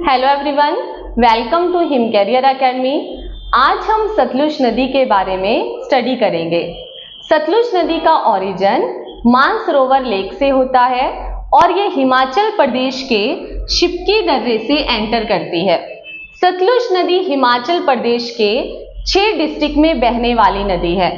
Hello everyone, welcome to him career academy. आज हम सतलुज नदी के बारे में स्टडी करेंगे। सतलुज नदी का ओरिजिन मानसरोवर लेक से होता है और ये हिमाचल प्रदेश के शिपकी दर्रे से एंटर करती है। सतलुज नदी हिमाचल प्रदेश के 6 डिस्ट्रिक्ट में बहने वाली नदी है।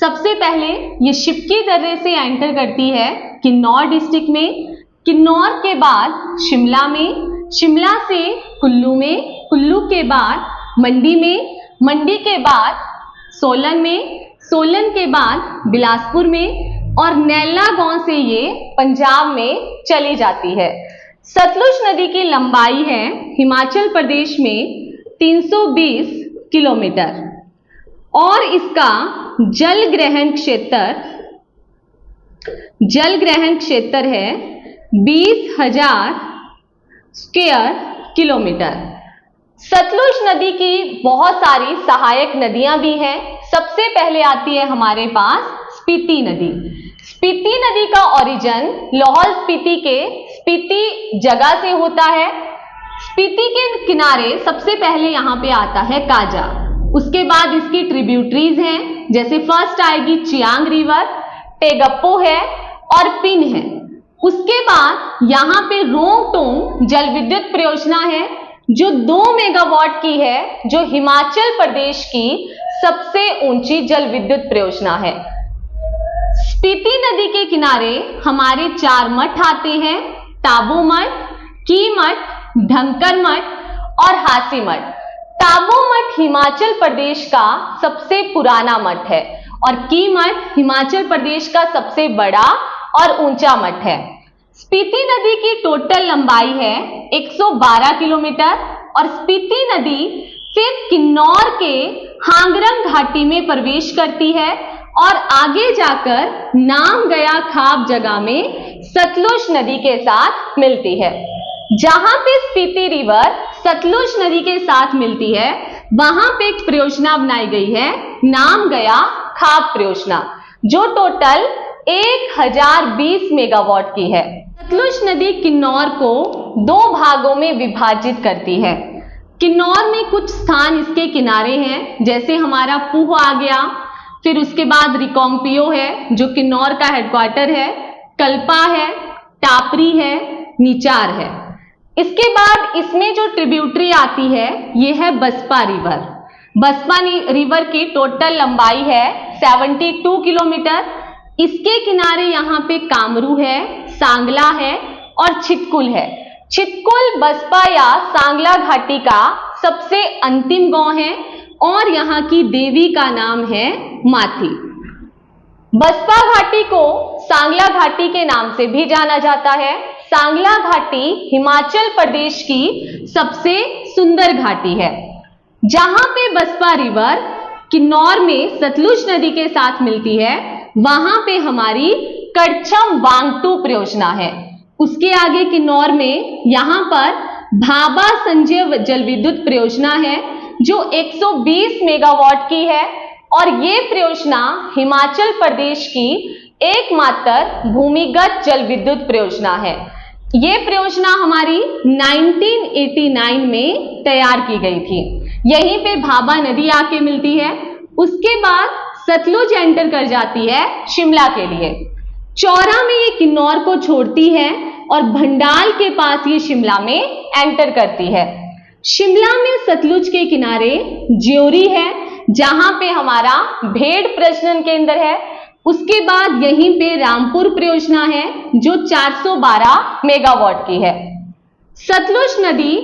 सबसे पहले ये शिपकी दर्रे से एंटर करती है किन्नौर डिस्ट्रिक्ट में, किन्नौर के बाद शिमला में, शिमला से कुल्लू में, कुल्लू के बाद मंडी में, मंडी के बाद सोलन में, सोलन के बाद बिलासपुर में और नैला गांव से ये पंजाब में चली जाती है। सतलुज नदी की लंबाई है हिमाचल प्रदेश में 320 किलोमीटर और इसका जल ग्रहण क्षेत्र है 20,000 स्क्वायर किलोमीटर। सतलुज नदी की बहुत सारी सहायक नदियां भी हैं। सबसे पहले आती है हमारे पास स्पीति नदी। स्पीति नदी का ओरिजिन लाहौल स्पीति के स्पीति जगह से होता है। स्पीति के किनारे सबसे पहले यहाँ पे आता है काजा, उसके बाद इसकी ट्रिब्यूटरीज हैं, जैसे फर्स्ट आएगी चियांग रिवर, टेगप्पो है और पिन है। उसके बाद यहाँ पे रोंगटोंग जल विद्युत परियोजना है जो 2 मेगावाट की है, जो हिमाचल प्रदेश की सबसे ऊंची जल विद्युत परियोजना है। स्पीति नदी के किनारे हमारे 4 मठ आते हैं, ताबो मठ, की मठ, ढंकर मठ और हासी मठ। ताबो मठ हिमाचल प्रदेश का सबसे पुराना मठ है और की मठ हिमाचल प्रदेश का सबसे बड़ा और ऊंचा मठ है। स्पीति नदी की टोटल लंबाई है 112 किलोमीटर और स्पीति नदी फिर किन्नौर के हांगरंग घाटी में प्रवेश करती है और आगे जाकर नाम गया खाब जगह में सतलुज नदी के साथ मिलती है। जहां पे स्पीति रिवर सतलुज नदी के साथ मिलती है वहां पे एक परियोजना बनाई गई है, नाम गया खाब परियोजना, जो टोटल 1020 मेगावाट की है। सतलुज नदी किन्नौर को 2 भागों में विभाजित करती है। किन्नौर में कुछ स्थान इसके किनारे हैं, जैसे हमारा पूह आ गया, फिर उसके बाद रिकांगपिओ है जो किन्नौर का हेडक्वार्टर है, कल्पा है, टापरी है, निचार है। इसके बाद इसमें जो ट्रिब्यूटरी आती है ये है बसपा रिवर। बसपा रिवर की टोटल लंबाई है 72 किलोमीटर। इसके किनारे यहाँ पे कामरू है, सांगला है और छितकुल है। छितकुल बसपा या सांगला घाटी का सबसे अंतिम गांव है और यहाँ की देवी का नाम है माथी। बसपा घाटी को सांगला घाटी के नाम से भी जाना जाता है। सांगला घाटी हिमाचल प्रदेश की सबसे सुंदर घाटी है। जहां पे बसपा रिवर किन्नौर में सतलुज नदी के साथ मिलती है वहां पे हमारी कड़छम वांगटू परियोजना है। उसके आगे किन्नौर में यहाँ पर भाबा संजय जल विद्युत परियोजना है जो 120 मेगावाट की है और ये परियोजना हिमाचल प्रदेश की एकमात्र भूमिगत जल विद्युत परियोजना है। ये परियोजना हमारी 1989 में तैयार की गई थी। यहीं पे भाबा नदी आके मिलती है। उसके बाद सतलुज एंटर कर जाती है शिमला के लिए। चौरा में ये किन्नौर को छोड़ती है और भंडाल के पास ये शिमला में एंटर करती है। शिमला में सतलुज के किनारे ज्योरी है जहां पे हमारा भेड़ प्रजनन केंद्र है। उसके बाद यहीं पे रामपुर परियोजना है जो 412 मेगावाट की है। सतलुज नदी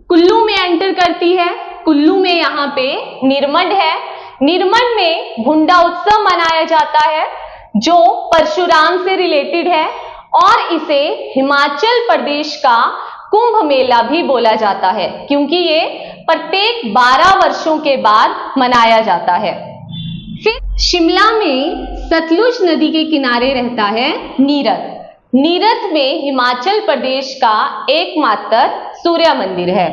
कुल्लू में एंटर करती है। कुल्लू में यहाँ पे निरमंड है। निरमंड में भुंडा उत्सव मनाया जाता है जो परशुराम से रिलेटेड है और इसे हिमाचल प्रदेश का कुंभ मेला भी बोला जाता है क्योंकि ये प्रत्येक 12 वर्षों के बाद मनाया जाता है। फिर शिमला में सतलुज नदी के किनारे रहता है नीरथ। नीरथ में हिमाचल प्रदेश का एकमात्र सूर्य मंदिर है।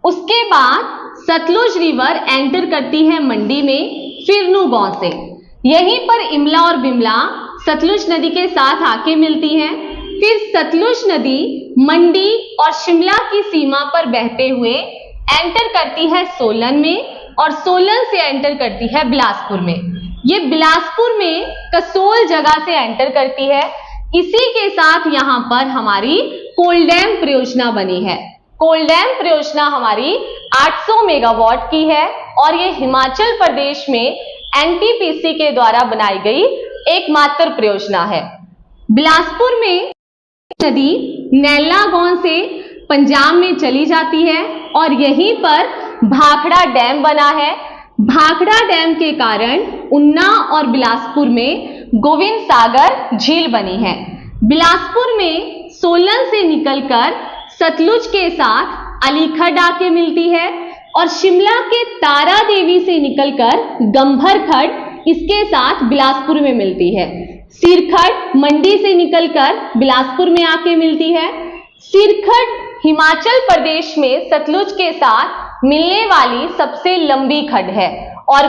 उसके बाद सतलुज रिवर एंटर करती है मंडी में फिरनू गांव से। यहीं पर इमला और बिमला सतलुज नदी के साथ आके मिलती हैं। फिर सतलुज नदी मंडी और शिमला की सीमा पर बहते हुए एंटर करती है सोलन में और सोलन से एंटर करती है बिलासपुर में। ये बिलासपुर में कसोल जगह से एंटर करती है। इसी के साथ यहाँ पर हमारी कोलडैम परियोजना बनी है। कोलडैम परियोजना हमारी 800 मेगावाट की है और ये हिमाचल प्रदेश में एनटीपीसी के द्वारा बनाई गई एकमात्र परियोजना है। बिलासपुर में नदी नैलागौन से पंजाब में चली जाती है और यहीं पर भाखड़ा डैम बना है। भाखड़ा डैम के कारण ऊना और बिलासपुर में गोविंद सागर झील बनी है। बिलासपुर में सोलन से निकलकर सतलुज के साथ अलीखड़ आके मिलती है और शिमला के तारा देवी से निकलकर गंभर खड़ इसके साथ बिलासपुर में मिलती है। सिरखड़ मंडी से निकलकर बिलासपुर में आके मिलती है। सिरखड़ हिमाचल प्रदेश में सतलुज के साथ मिलने वाली सबसे लंबी खड़ है और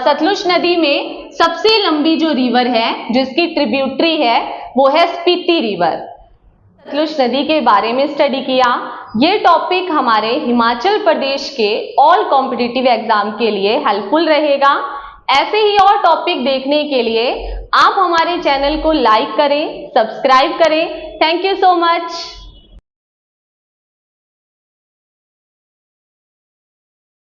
सतलुज नदी में सबसे लंबी जो रिवर है जिसकी ट्रिब्यूटरी है वो है स्पीति रिवर। सतलुज नदी के बारे में स्टडी किया। ये टॉपिक हमारे हिमाचल प्रदेश के ऑल कॉम्पिटिटिव एग्जाम के लिए हेल्पफुल रहेगा। ऐसे ही और टॉपिक देखने के लिए आप हमारे चैनल को लाइक करें, सब्सक्राइब करें। Thank you so much.